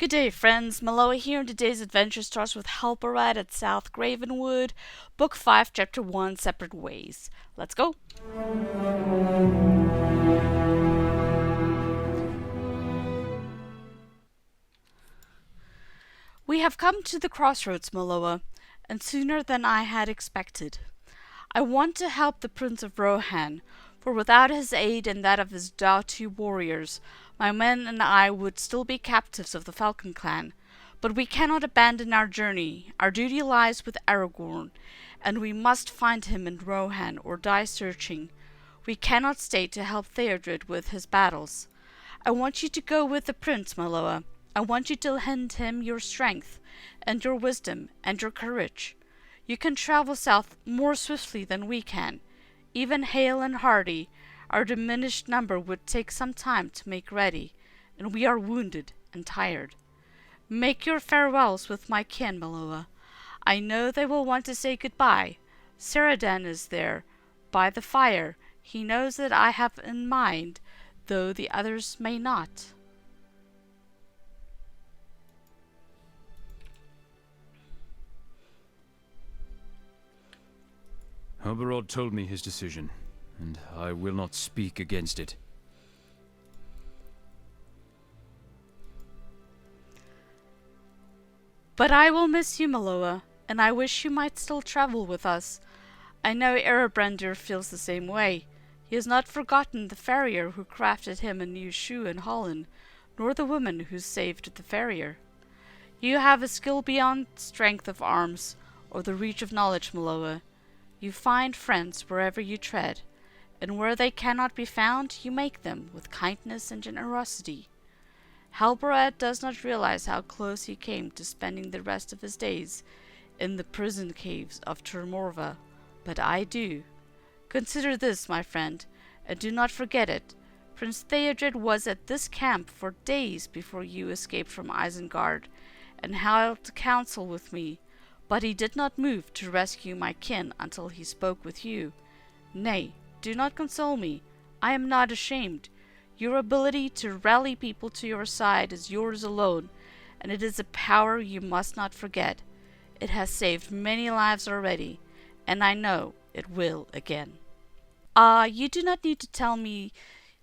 Good day, friends. Miloa here, and today's adventure starts with Halberad at South Gravenwood, Book 5, Chapter 1, Separate Ways. Let's go! We have come to the crossroads, Miloa, and sooner than I had expected. I want to help the Prince of Rohan, for without his aid and that of his doughty warriors, my men and I would still be captives of the Falcon clan. But we cannot abandon our journey. Our duty lies with Aragorn, and we must find him in Rohan or die searching. We cannot stay to help Theodred with his battles. I want you to go with the prince, Miloa. I want you to lend him your strength, and your wisdom, and your courage. You can travel south more swiftly than we can. Even hale and hearty, our diminished number would take some time to make ready, and we are wounded and tired. Make your farewells with my kin, Miloa. I know they will want to say goodbye. Ceradan is there, by the fire. He knows that I have in mind, though the others may not. Halberad told me his decision, and I will not speak against it. But I will miss you, Miloa, and I wish you might still travel with us. I know Erebrandir feels the same way. He has not forgotten the farrier who crafted him a new shoe in Holland, nor the woman who saved the farrier. You have a skill beyond strength of arms, or the reach of knowledge, Miloa. You find friends wherever you tread, and where they cannot be found, you make them with kindness and generosity. Halberad does not realize how close he came to spending the rest of his days in the prison caves of Turmorva, but I do. Consider this, my friend, and do not forget it. Prince Theodred was at this camp for days before you escaped from Isengard, and held counsel with me, but he did not move to rescue my kin until he spoke with you. Nay, do not console me. I am not ashamed. Your ability to rally people to your side is yours alone, and it is a power you must not forget. It has saved many lives already, and I know it will again. You do not need to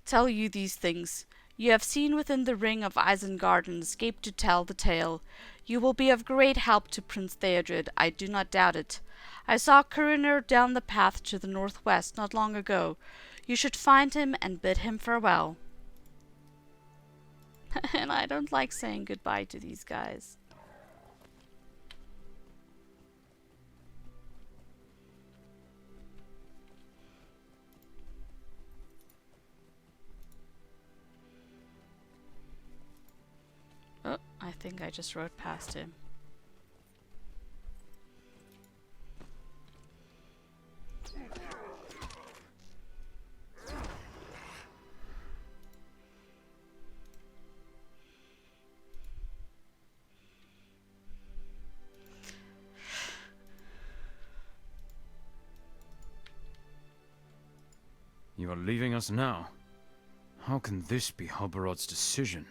tell you these things. You have seen within the ring of Isengard and escaped to tell the tale. You will be of great help to Prince Theodred, I do not doubt it. I saw Curiner down the path to the northwest not long ago. You should find him and bid him farewell. And I don't like saying goodbye to these guys. Oh, I think I just rode past him. You are leaving us now. How can this be Halberad's decision?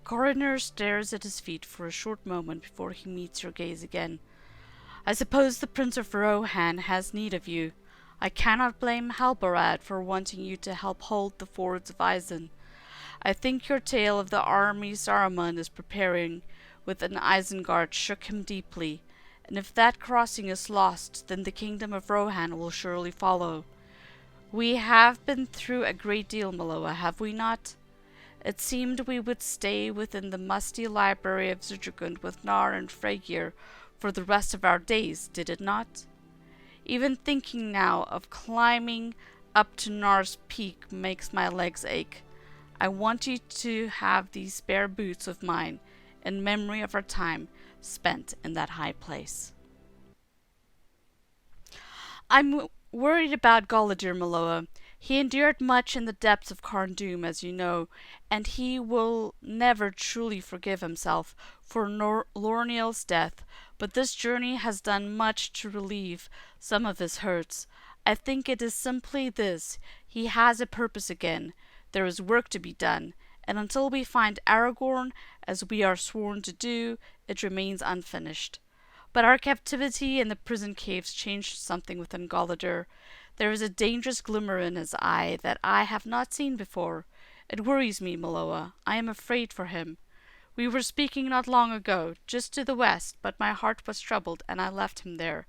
Coroner stares at his feet for a short moment before he meets your gaze again. I suppose the Prince of Rohan has need of you. I cannot blame Halberad for wanting you to help hold the fords of Isen. I think your tale of the army Saruman is preparing within Isengard shook him deeply, and if that crossing is lost, then the kingdom of Rohan will surely follow. We have been through a great deal, Miloa, have we not? It seemed we would stay within the musty library of Zudragund with Nar and Freygeir for the rest of our days, did it not? Even thinking now of climbing up to Nar's peak makes my legs ache. I want you to have these spare boots of mine in memory of our time spent in that high place. I'm worried about Galadir, Miloa. He endured much in the depths of Carn-dûm, as you know, and he will never truly forgive himself for Lorniel's death, but this journey has done much to relieve some of his hurts. I think it is simply this: he has a purpose again. There is work to be done, and until we find Aragorn, as we are sworn to do, it remains unfinished. But our captivity in the prison caves changed something within Galadir. There is a dangerous glimmer in his eye that I have not seen before. It worries me, Miloa. I am afraid for him. We were speaking not long ago, just to the west, but my heart was troubled, and I left him there.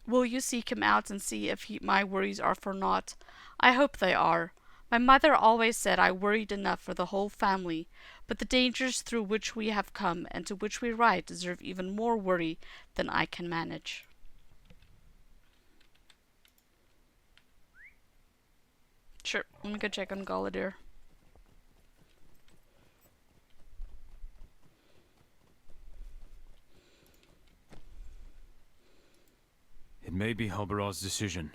Will you seek him out and see if my worries are for naught? I hope they are. My mother always said I worried enough for the whole family, but the dangers through which we have come and to which we ride deserve even more worry than I can manage. Sure, I'm gonna go check on Galadir. It may be Halbarar's decision,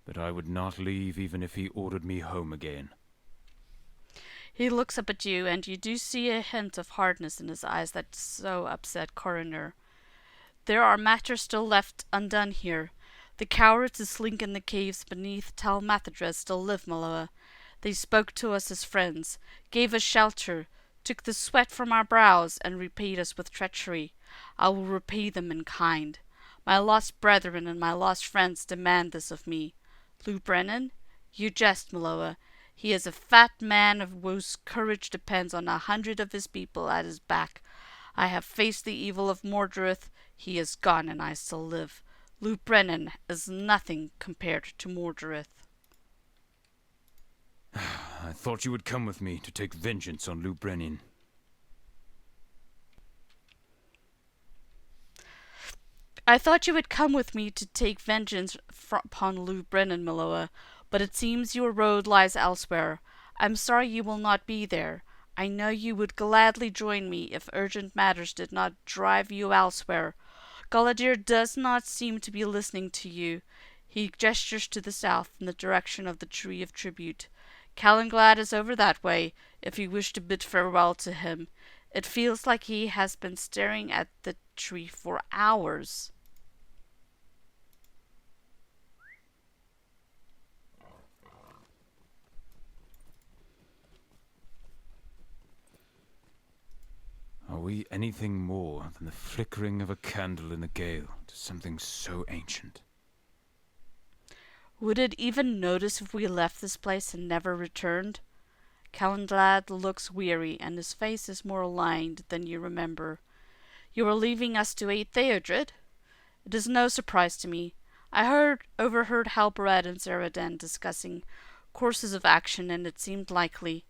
but I would not leave even if he ordered me home again. He looks up at you, and you do see a hint of hardness in his eyes that so upset Coroner. There are matters still left undone here. The cowards who slink in the caves beneath Tal Mathadres still live, Miloa. They spoke to us as friends, gave us shelter, took the sweat from our brows, and repaid us with treachery. I will repay them in kind. My lost brethren and my lost friends demand this of me. Lou Brennan? You jest, Miloa. He is a fat man whose courage depends on 100 of his people at his back. I have faced the evil of Mordorith. He is gone, and I still live. Lou Brennan is nothing compared to Mordorith. I thought you would come with me to take vengeance on Lou Brennan. I thought you would come with me to take vengeance upon Lou Brennan, Miloa, but it seems your road lies elsewhere. I'm sorry you will not be there. I know you would gladly join me if urgent matters did not drive you elsewhere. Galadir does not seem to be listening to you. He gestures to the south in the direction of the Tree of Tribute. Calenglad is over that way, if you wish to bid farewell to him. It feels like he has been staring at the tree for hours. Are we anything more than the flickering of a candle in a gale to something so ancient? Would it even notice if we left this place and never returned? Calenglad looks weary, and his face is more lined than you remember. You are leaving us to aid Theodred? It is no surprise to me. I overheard Halbarad and Zeradan discussing courses of action, and it seemed likely.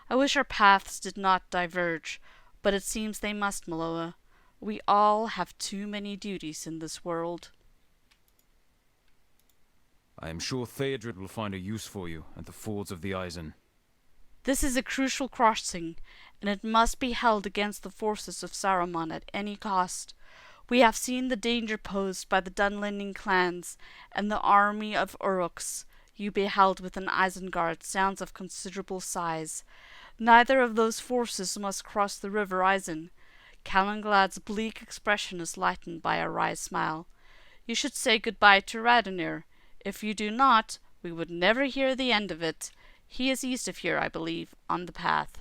I wish our paths did not diverge, but it seems they must, Miloa. We all have too many duties in this world. I am sure Theodred will find a use for you at the fords of the Isen. This is a crucial crossing, and it must be held against the forces of Saruman at any cost. We have seen the danger posed by the Dunlending clans and the army of Uruks. You beheld within Isengard sounds of considerable size. Neither of those forces must cross the river Isen. Calenglad's bleak expression is lightened by a wry smile. You should say goodbye to Radonir. If you do not, we would never hear the end of it. He is east of here, I believe, on the path.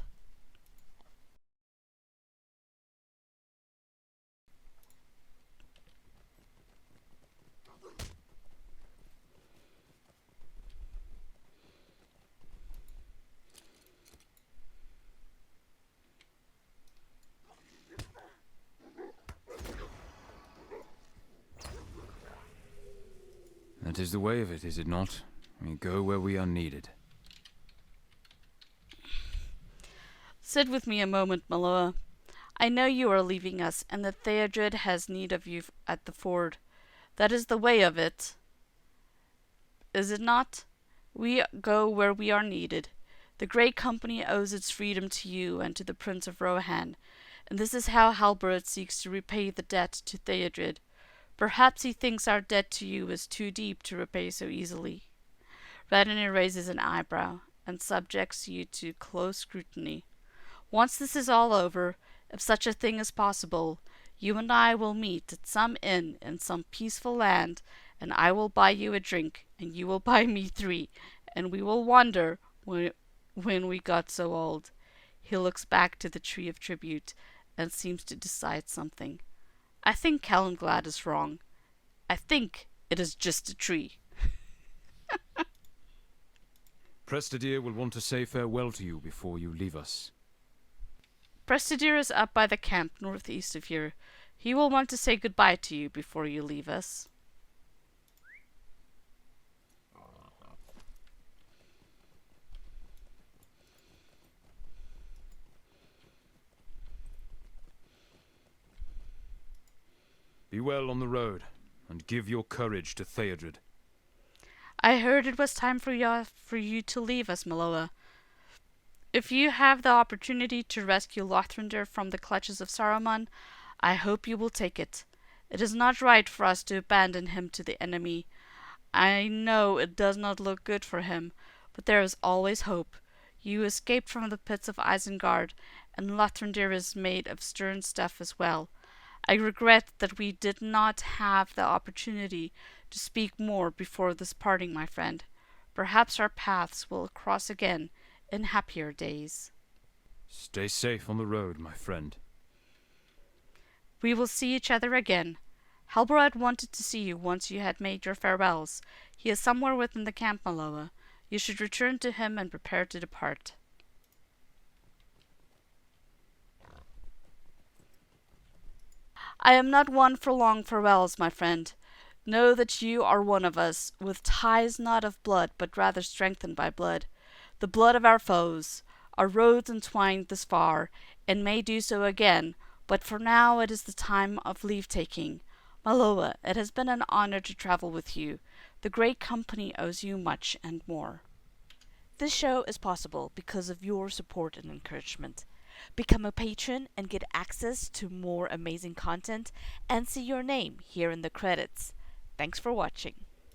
That is the way of it, is it not? We go where we are needed. Sit with me a moment, Miloa. I know you are leaving us, and that Theodred has need of you at the ford. That is the way of it, is it not? We go where we are needed. The Great Company owes its freedom to you and to the Prince of Rohan, and this is how Halbarad seeks to repay the debt to Theodred. Perhaps he thinks our debt to you is too deep to repay so easily. Radonir raises an eyebrow and subjects you to close scrutiny. Once this is all over, if such a thing is possible, you and I will meet at some inn in some peaceful land, and I will buy you a drink, and you will buy me 3, and we will wander when we got so old. He looks back to the tree of tribute and seems to decide something. I think Calenglad is wrong. I think it is just a tree. Prestidir will want to say farewell to you before you leave us. Prestidir is up by the camp northeast of here. He will want to say goodbye to you before you leave us. Be well on the road, and give your courage to Theodred. I heard it was time for you to leave us, Miloa. If you have the opportunity to rescue Lothrinder from the clutches of Saruman, I hope you will take it. It is not right for us to abandon him to the enemy. I know it does not look good for him, but there is always hope. You escaped from the pits of Isengard, and Lothrinder is made of stern stuff as well. I regret that we did not have the opportunity to speak more before this parting, my friend. Perhaps our paths will cross again in happier days. Stay safe on the road, my friend. We will see each other again. Halbarad wanted to see you once you had made your farewells. He is somewhere within the camp, Miloa. You should return to him and prepare to depart. I am not one for long farewells, my friend. Know that you are one of us, with ties not of blood, but rather strengthened by blood. The blood of our foes. Our roads entwined this far, and may do so again, but for now it is the time of leave-taking. Miloa, it has been an honor to travel with you. The great company owes you much and more. This show is possible because of your support and encouragement. Become a patron and get access to more amazing content and see your name here in the credits. Thanks for watching.